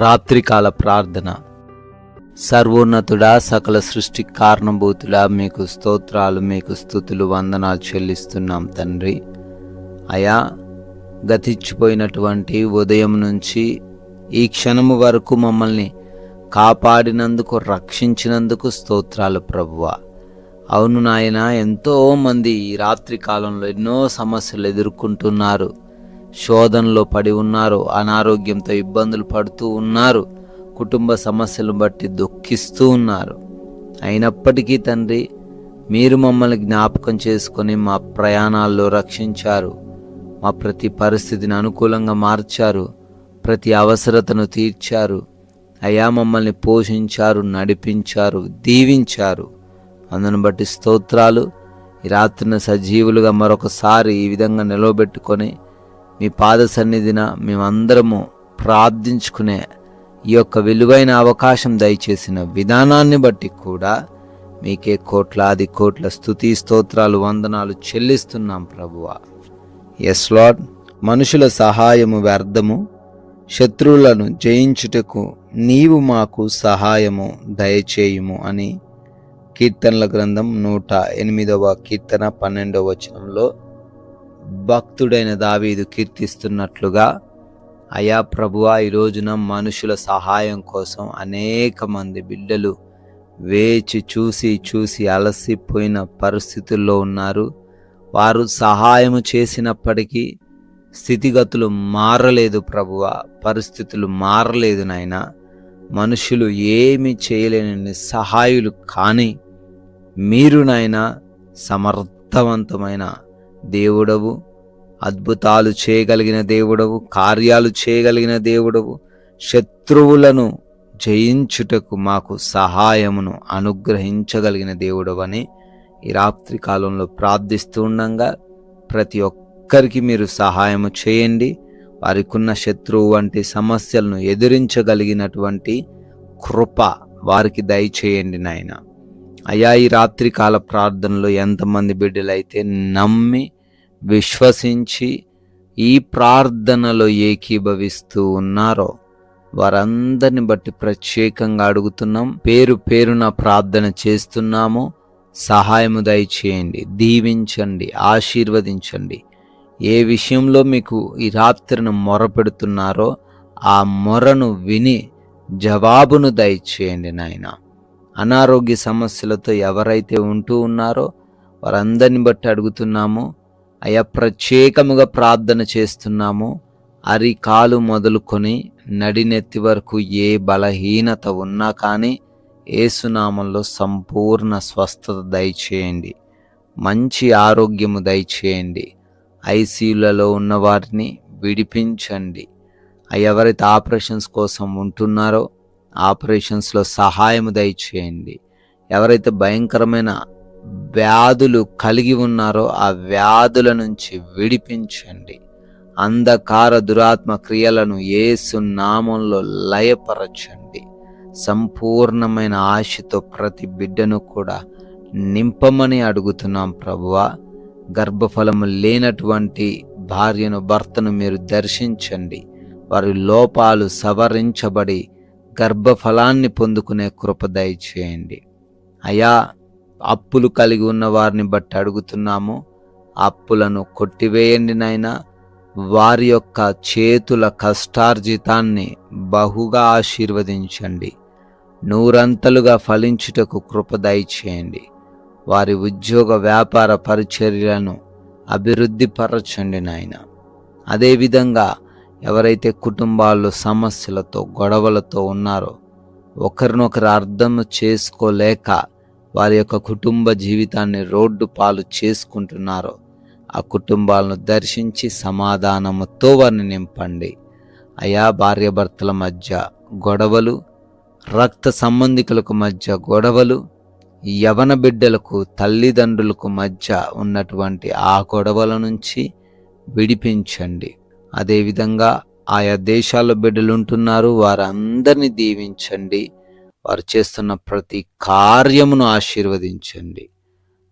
రాత్రికాల ప్రార్థన. సర్వోన్నతుడా, సకల సృష్టి కారణభూతుడా, మీకు స్తోత్రాలు, మీకు స్తుతులు, వందనాలు చెల్లిస్తున్నాం తండ్రి. అయా, గతించిపోయినటువంటి ఉదయం నుంచి ఈ క్షణము వరకు మమ్మల్ని కాపాడినందుకు, రక్షించినందుకు స్తోత్రాలు ప్రభువా. అవును నాయన, ఎంతోమంది ఈ రాత్రి కాలంలో ఎన్నో సమస్యలు ఎదుర్కొంటున్నారు, శోధనలో పడి ఉన్నారు, అనారోగ్యంతో ఇబ్బందులు పడుతూ ఉన్నారు, కుటుంబ సమస్యలను బట్టి దుఃఖిస్తూ ఉన్నారు. అయినప్పటికీ తండ్రి, మీరు మమ్మల్ని జ్ఞాపకం చేసుకొని మా ప్రయాణాల్లో రక్షించారు, మా ప్రతి పరిస్థితిని అనుకూలంగా మార్చారు, ప్రతి అవసరతను తీర్చారు. అయా, మమ్మల్ని పోషించారు, నడిపించారు, దీవించారు. అందును బట్టి స్తోత్రాలు. ఈ రాత్రిన సజీవులుగా మరొకసారి ఈ విధంగా నిలవబెట్టుకొని మీ పాద సన్నిధిన మేమందరము ప్రార్థించుకునే ఈ యొక్క విలువైన అవకాశం దయచేసిన విధానాన్ని బట్టి కూడా మీకే కోట్లాది కోట్ల స్తుతి, స్తోత్రాలు, వందనాలు చెల్లిస్తున్నాం ప్రభువా. Yes Lord. మనుషుల సహాయము వ్యర్థము, శత్రువులను జయించుటకు నీవు మాకు సహాయము దయచేయుము అని కీర్తనల గ్రంథం 108వ కీర్తన 12వ వచనంలో భక్తుడైన దావీదు కీర్తిస్తున్నట్లుగా, అయా ప్రభువా, ఈ రోజున మనుషుల సహాయం కోసం అనేక మంది బిడ్డలు వేచి చూసి అలసిపోయిన పరిస్థితుల్లో ఉన్నారు. వారు సహాయము చేసినప్పటికీ స్థితిగతులు మారలేదు ప్రభువా, పరిస్థితులు మారలేదు నాయన. మనుషులు ఏమి చేయలేని నిస్సహాయులు, కానీ మీరు నాయన సమర్థవంతమైన దేవుడవు, అద్భుతాలు చేయగలిగిన దేవుడవు, కార్యాలు చేయగలిగిన దేవుడవు. శత్రువులను జయించుటకు మాకు సహాయమును అనుగ్రహించగలిగిన దేవుడవని ఈ రాత్రి కాలంలో ప్రార్థిస్తూ ఉండగా ప్రతి ఒక్కరికి మీరు సహాయము చేయండి. వారికున్న శత్రువు వంటి సమస్యలను ఎదిరించగలిగినటువంటి కృప వారికి దయచేయండి నాయన. అయా, ఈ రాత్రి కాల ప్రార్థనలో ఎంతమంది బిడ్డలైతే నమ్మి విశ్వసించి ఈ ప్రార్థనలో ఏకీభవిస్తూ ఉన్నారో వారందరిని బట్టి ప్రత్యేకంగా అడుగుతున్నాం. పేరు పేరున ప్రార్థన చేస్తున్నాము. సహాయము దయచేయండి, దీవించండి, ఆశీర్వదించండి. ఏ విషయంలో మీకు ఈ రాత్రిని మొరపెడుతున్నారో ఆ మొరను విని జవాబును దయచేయండి నాయన. అనారోగ్య సమస్యలతో ఎవరైతే ఉంటూ ఉన్నారో వారందరిని బట్టి అడుగుతున్నాము. అయా, ప్రత్యేకముగా ప్రార్థన చేస్తున్నాము. అరికాలు మొదలుకొని నడినెత్తి వరకు ఏ బలహీనత ఉన్నా కానీ యేసునామంలో సంపూర్ణ స్వస్థత దయచేయండి, మంచి ఆరోగ్యము దయచేయండి. ఐసీయూలలో ఉన్న వారిని విడిపించండి. ఎవరైతే ఆపరేషన్స్ కోసం ఉంటున్నారో ఆపరేషన్స్లో సహాయము దయచేయండి. ఎవరైతే భయంకరమైన వ్యాధులు కలిగి ఉన్నారో ఆ వ్యాధుల నుంచి విడిపించండి. అంధకార దురాత్మ క్రియలను యేసు నామంలో లయపరచండి. సంపూర్ణమైన ఆశతో ప్రతి బిడ్డను కూడా నింపమని అడుగుతున్నాం ప్రభువా. గర్భఫలము లేనటువంటి భార్యను, భర్తను మీరు దర్శించండి. వారి లోపాలు సవరించబడి గర్భఫలాన్ని పొందుకునే కృప దయచేయండి. అయా, అప్పులు కలిగి ఉన్న వారిని బట్టి అడుగుతున్నాము. అప్పులను కొట్టివేయండి నాయనా. వారి యొక్క చేతుల కష్టార్జితాన్ని బహుగా ఆశీర్వదించండి. నూరంతలుగా ఫలించుటకు కృప దయచేయండి. వారి ఉద్యోగ వ్యాపార పరిచర్యలను అభివృద్ధి పరచండి నాయన. అదేవిధంగా ఎవరైతే కుటుంబాల్లో సమస్యలతో, గొడవలతో ఉన్నారో, ఒకరినొకరు అర్థం చేసుకోలేక వారి యొక్క కుటుంబ జీవితాన్ని రోడ్డు పాలు చేసుకుంటున్నారో ఆ కుటుంబాలను దర్శించి సమాధానముతో వారిని నింపండి. అయా, భార్యాభర్తల మధ్య గొడవలు, రక్త సంబంధికులకు మధ్య గొడవలు, యవన బిడ్డలకు తల్లిదండ్రులకు మధ్య ఉన్నటువంటి ఆ గొడవల నుంచి విడిపించండి. అదేవిధంగా ఆయా దేశాల్లో బిడ్డలు ఉంటున్నారు, వారందరినీ దీవించండి. వారు చేస్తున్న ప్రతి కార్యమును ఆశీర్వదించండి.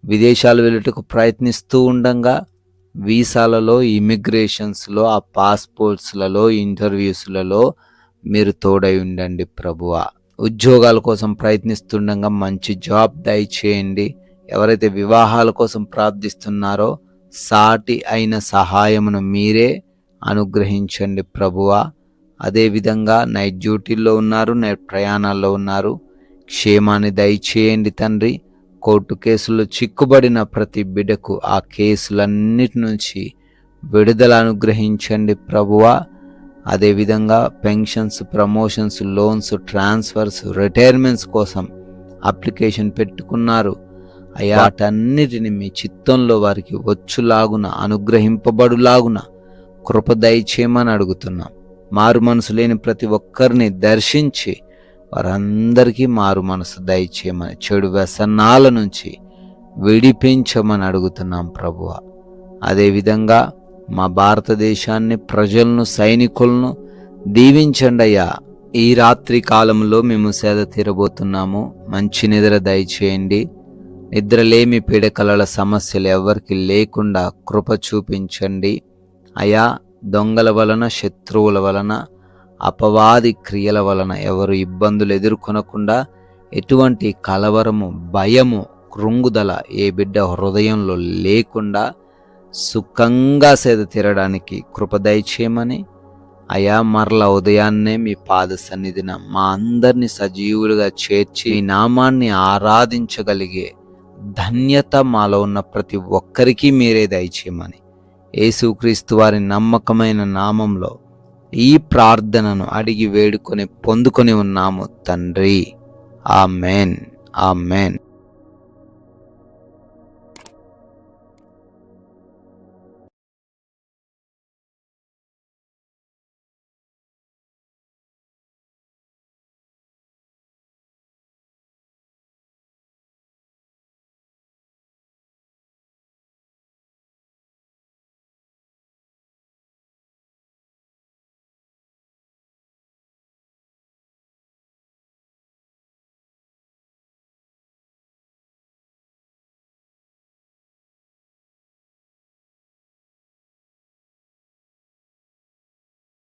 విదేశాలు వెళ్ళుటకు ప్రయత్నిస్తూ ఉండగా వీసాలలో, ఇమిగ్రేషన్స్లో, ఆ పాస్పోర్ట్స్లలో, ఇంటర్వ్యూస్లలో మీరు తోడై ఉండండి ప్రభువా. ఉద్యోగాల కోసం ప్రయత్నిస్తుండగా మంచి జాబ్ దయచేయండి. ఎవరైతే వివాహాల కోసం ప్రార్థిస్తున్నారో సాటి అయిన సహాయమును మీరే అనుగ్రహించండి ప్రభువా. అదేవిధంగా నైట్ డ్యూటీల్లో ఉన్నారు, నైట్ ప్రయాణాల్లో ఉన్నారు, క్షేమాన్ని దయచేయండి తండ్రి. కోర్టు కేసుల్లో చిక్కుబడిన ప్రతి బిడ్డకు ఆ కేసులన్నిటి నుంచి విడుదల అనుగ్రహించండి ప్రభువా. అదేవిధంగా pensions, promotions, loans, transfers, retirements కోసం అప్లికేషన్ పెట్టుకున్నారు అయ్యా. వాటన్నిటిని మీ చిత్తంలో వారికి వచ్చులాగున, అనుగ్రహింపబడులాగున కృప దయచేయమని అడుగుతున్నాం. మారు మనసు లేని ప్రతి ఒక్కరిని దర్శించి వారందరికీ మారు మనసు దయచేయమని, చెడు వ్యసనాల నుంచి విడిపించమని అడుగుతున్నాం ప్రభువా. అదేవిధంగా మా భారతదేశాన్ని, ప్రజలను, సైనికులను దీవించండి అయ్యా. ఈ రాత్రి కాలంలో మేము సేద తీరబోతున్నాము. మంచి నిద్ర దయచేయండి. నిద్రలేమి, పీడకలల సమస్యలు ఎవరికి లేకుండా కృప చూపించండి అయ్యా. దొంగల వలన, శత్రువుల వలన, అపవాది క్రియల వలన ఎవరు ఇబ్బందులు ఎదుర్కొనకుండా, ఎటువంటి కలవరము, భయము, కృంగుదల ఏ బిడ్డ హృదయంలో లేకుండా సుఖంగా సేద తీరడానికి కృప దయచేయమని అయా. మరల ఉదయాన్నే మీ పాద సన్నిధిన మా అందరినీ సజీవులుగా చేర్చి ఈ నామాన్ని ఆరాధించగలిగే ధన్యత మాలో ఉన్న ప్రతి ఒక్కరికి మీరే దయచేయమని యేసుక్రీస్తు వారి నమ్మకమైన నామంలో ఈ ప్రార్థనను అడిగి వేడుకొని పొందుకొని ఉన్నాము తండ్రి. Amen, amen.